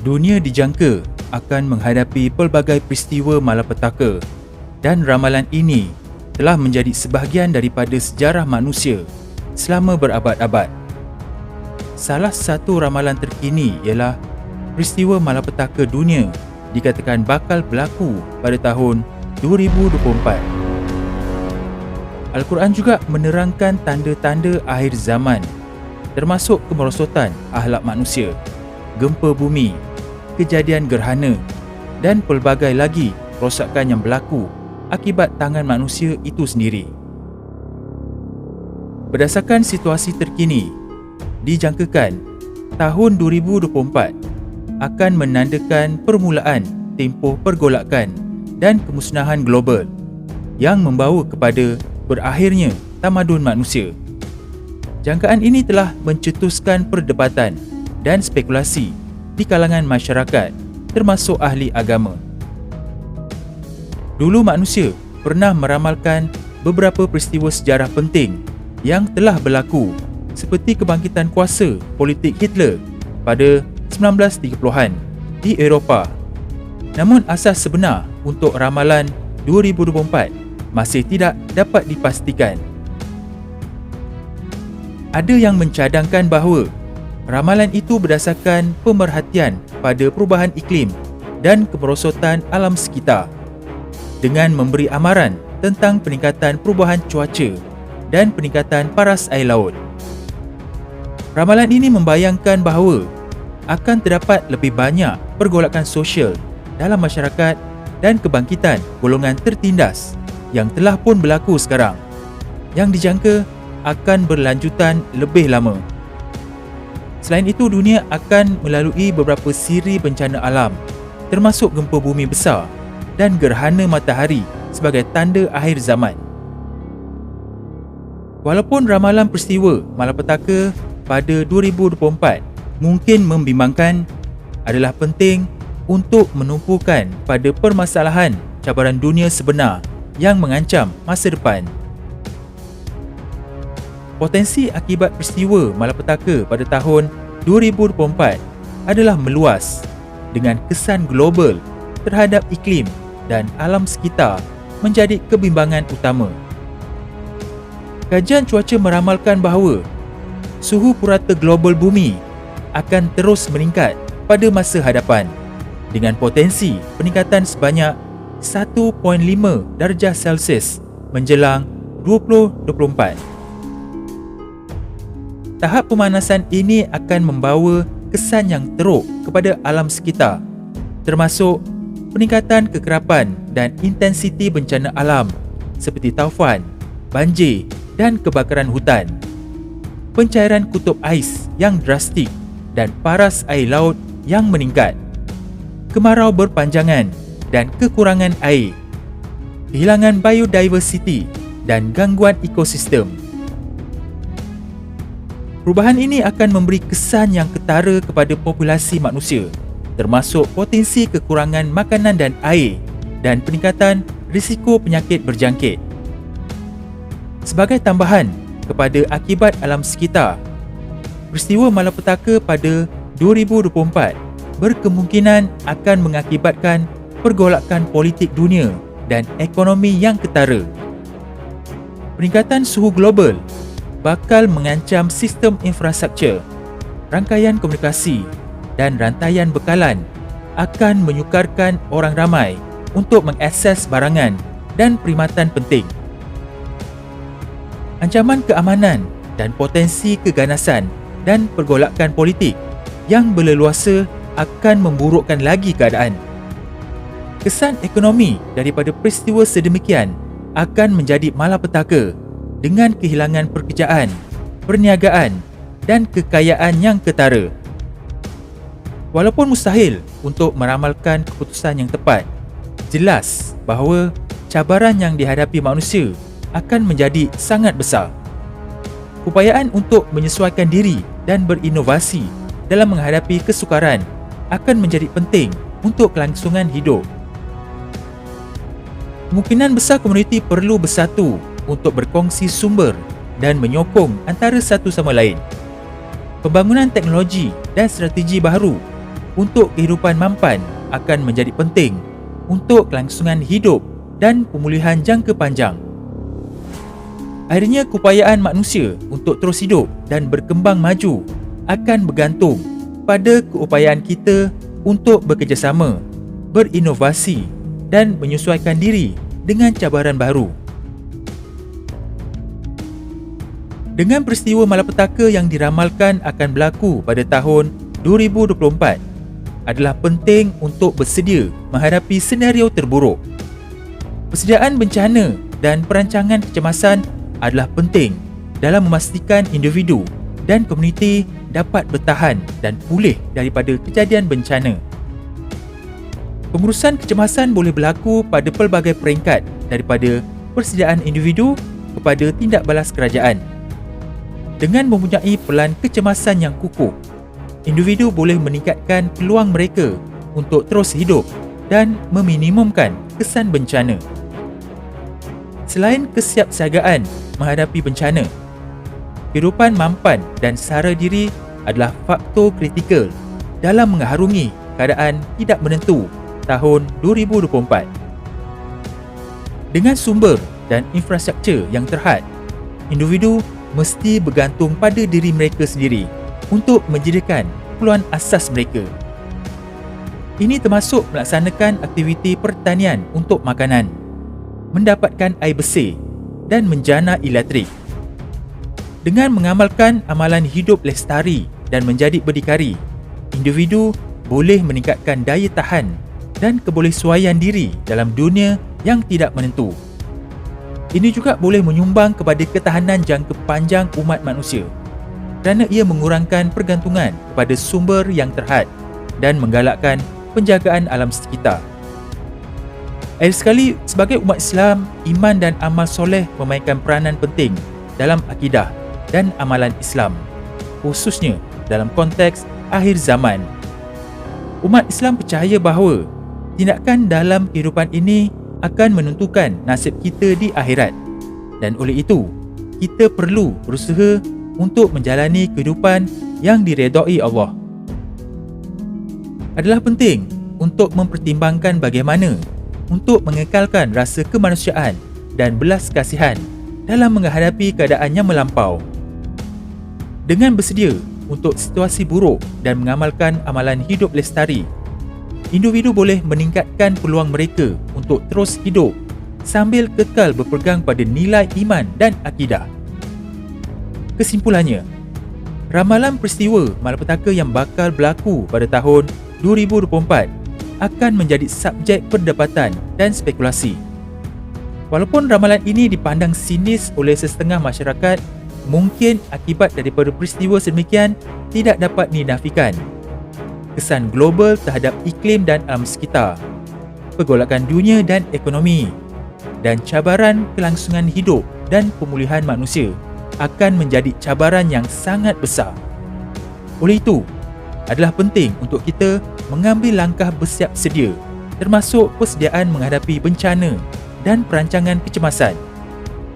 Dunia dijangka akan menghadapi pelbagai peristiwa malapetaka dan ramalan ini telah menjadi sebahagian daripada sejarah manusia selama berabad-abad. Salah satu ramalan terkini ialah peristiwa malapetaka dunia dikatakan bakal berlaku pada tahun 2024. Al-Quran juga menerangkan tanda-tanda akhir zaman, termasuk kemerosotan akhlak manusia, gempa bumi, kejadian gerhana dan pelbagai lagi kerosakan yang berlaku akibat tangan manusia itu sendiri. Berdasarkan situasi terkini, dijangkakan tahun 2024 akan menandakan permulaan tempoh pergolakan dan kemusnahan global yang membawa kepada berakhirnya tamadun manusia. Jangkaan ini telah mencetuskan perdebatan dan spekulasi di kalangan masyarakat, termasuk ahli agama. Dulu manusia pernah meramalkan beberapa peristiwa sejarah penting yang telah berlaku, seperti kebangkitan kuasa politik Hitler pada 1930-an di Eropah. Namun asas sebenar untuk ramalan 2024 masih tidak dapat dipastikan. Ada yang mencadangkan bahawa ramalan itu berdasarkan pemerhatian pada perubahan iklim dan kemerosotan alam sekitar, dengan memberi amaran tentang peningkatan perubahan cuaca dan peningkatan paras air laut. Ramalan ini membayangkan bahawa akan terdapat lebih banyak pergolakan sosial dalam masyarakat dan kebangkitan golongan tertindas yang telah pun berlaku sekarang, yang dijangka akan berlanjutan lebih lama. Selain itu, dunia akan melalui beberapa siri bencana alam, termasuk gempa bumi besar dan gerhana matahari sebagai tanda akhir zaman. Walaupun ramalan peristiwa malapetaka pada 2024 mungkin membimbangkan, adalah penting untuk menumpukan pada permasalahan cabaran dunia sebenar yang mengancam masa depan. Potensi akibat peristiwa malapetaka pada tahun 2024 adalah meluas, dengan kesan global terhadap iklim dan alam sekitar menjadi kebimbangan utama. Kajian cuaca meramalkan bahawa suhu purata global bumi akan terus meningkat pada masa hadapan, dengan potensi peningkatan sebanyak 1.5 darjah Celsius menjelang 2024. Tahap pemanasan ini akan membawa kesan yang teruk kepada alam sekitar, termasuk peningkatan kekerapan dan intensiti bencana alam seperti taufan, banjir dan kebakaran hutan, pencairan kutub ais yang drastik dan paras air laut yang meningkat, kemarau berpanjangan dan kekurangan air, kehilangan biodiversity dan gangguan ekosistem. Perubahan ini akan memberi kesan yang ketara kepada populasi manusia, termasuk potensi kekurangan makanan dan air dan peningkatan risiko penyakit berjangkit. Sebagai tambahan kepada akibat alam sekitar, peristiwa malapetaka pada 2024 berkemungkinan akan mengakibatkan pergolakan politik dunia dan ekonomi yang ketara. Peningkatan suhu global bakal mengancam sistem infrastruktur, rangkaian komunikasi dan rantaian bekalan, akan menyukarkan orang ramai untuk mengakses barangan dan perkhidmatan penting. Ancaman keamanan dan potensi keganasan dan pergolakan politik yang berleluasa akan memburukkan lagi keadaan. Kesan ekonomi daripada peristiwa sedemikian akan menjadi malapetaka, dengan kehilangan pekerjaan, perniagaan dan kekayaan yang ketara. Walaupun mustahil untuk meramalkan keputusan yang tepat, jelas bahawa cabaran yang dihadapi manusia akan menjadi sangat besar. Upayaan untuk menyesuaikan diri dan berinovasi dalam menghadapi kesukaran akan menjadi penting untuk kelangsungan hidup. Kemungkinan besar komuniti perlu bersatu untuk berkongsi sumber dan menyokong antara satu sama lain. Pembangunan teknologi dan strategi baru untuk kehidupan mampan akan menjadi penting untuk kelangsungan hidup dan pemulihan jangka panjang. Akhirnya, keupayaan manusia untuk terus hidup dan berkembang maju akan bergantung pada keupayaan kita untuk bekerjasama, berinovasi dan menyesuaikan diri dengan cabaran baru. Dengan peristiwa malapetaka yang diramalkan akan berlaku pada tahun 2024, adalah penting untuk bersedia menghadapi senario terburuk. Persediaan bencana dan perancangan kecemasan adalah penting dalam memastikan individu dan komuniti dapat bertahan dan pulih daripada kejadian bencana. Pengurusan kecemasan boleh berlaku pada pelbagai peringkat, daripada persediaan individu kepada tindak balas kerajaan. Dengan mempunyai pelan kecemasan yang kukuh, individu boleh meningkatkan peluang mereka untuk terus hidup dan meminimumkan kesan bencana. Selain kesiapsiagaan menghadapi bencana, kehidupan mampan dan sara diri adalah faktor kritikal dalam mengharungi keadaan tidak menentu tahun 2024. Dengan sumber dan infrastruktur yang terhad, individu mesti bergantung pada diri mereka sendiri untuk menyediakan keperluan asas mereka. Ini termasuk melaksanakan aktiviti pertanian untuk makanan, mendapatkan air bersih dan menjana elektrik. Dengan mengamalkan amalan hidup lestari dan menjadi berdikari, individu boleh meningkatkan daya tahan dan kebolehsuaian diri dalam dunia yang tidak menentu. Ini juga boleh menyumbang kepada ketahanan jangka panjang umat manusia kerana ia mengurangkan pergantungan kepada sumber yang terhad dan menggalakkan penjagaan alam sekitar. Akhir sekali, sebagai umat Islam, iman dan amal soleh memainkan peranan penting dalam akidah dan amalan Islam, khususnya dalam konteks akhir zaman. Umat Islam percaya bahawa tindakan dalam kehidupan ini akan menentukan nasib kita di akhirat, dan oleh itu, kita perlu berusaha untuk menjalani kehidupan yang diredai Allah. Adalah penting untuk mempertimbangkan bagaimana untuk mengekalkan rasa kemanusiaan dan belas kasihan dalam menghadapi keadaan yang melampau. Dengan bersedia untuk situasi buruk dan mengamalkan amalan hidup lestari, individu boleh meningkatkan peluang mereka untuk terus hidup sambil kekal berpegang pada nilai iman dan akidah. Kesimpulannya, ramalan peristiwa malapetaka yang bakal berlaku pada tahun 2024 akan menjadi subjek perdebatan dan spekulasi. Walaupun ramalan ini dipandang sinis oleh sesetengah masyarakat, mungkin akibat daripada peristiwa sedemikian tidak dapat dinafikan. Kesan global terhadap iklim dan alam sekitar, pergolakan dunia dan ekonomi, dan cabaran kelangsungan hidup dan pemulihan manusia akan menjadi cabaran yang sangat besar. Oleh itu, adalah penting untuk kita mengambil langkah bersiap sedia, termasuk persediaan menghadapi bencana dan perancangan kecemasan,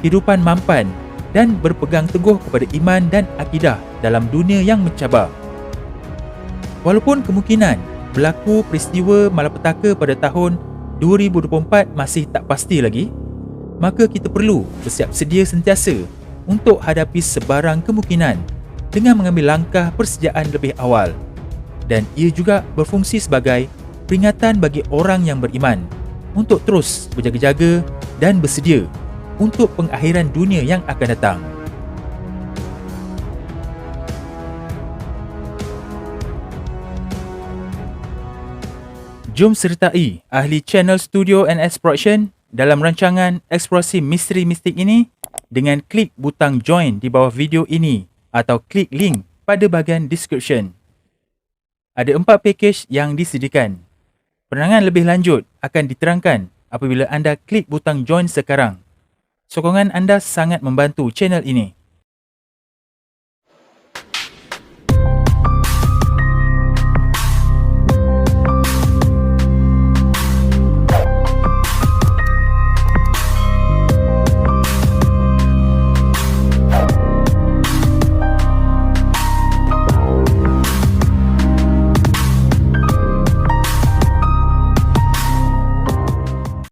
kehidupan mampan dan berpegang teguh kepada iman dan akidah dalam dunia yang mencabar. Walaupun kemungkinan berlaku peristiwa malapetaka pada tahun 2024 masih tak pasti lagi, maka kita perlu bersiap sedia sentiasa untuk hadapi sebarang kemungkinan dengan mengambil langkah persediaan lebih awal, dan ia juga berfungsi sebagai peringatan bagi orang yang beriman untuk terus berjaga-jaga dan bersedia untuk pengakhiran dunia yang akan datang. Jom sertai ahli channel Studio NS Production dalam rancangan eksplorasi misteri mistik ini dengan klik butang join di bawah video ini atau klik link pada bahagian description. Ada 4 pakej yang disediakan. Penerangan lebih lanjut akan diterangkan apabila anda klik butang join sekarang. Sokongan anda sangat membantu channel ini.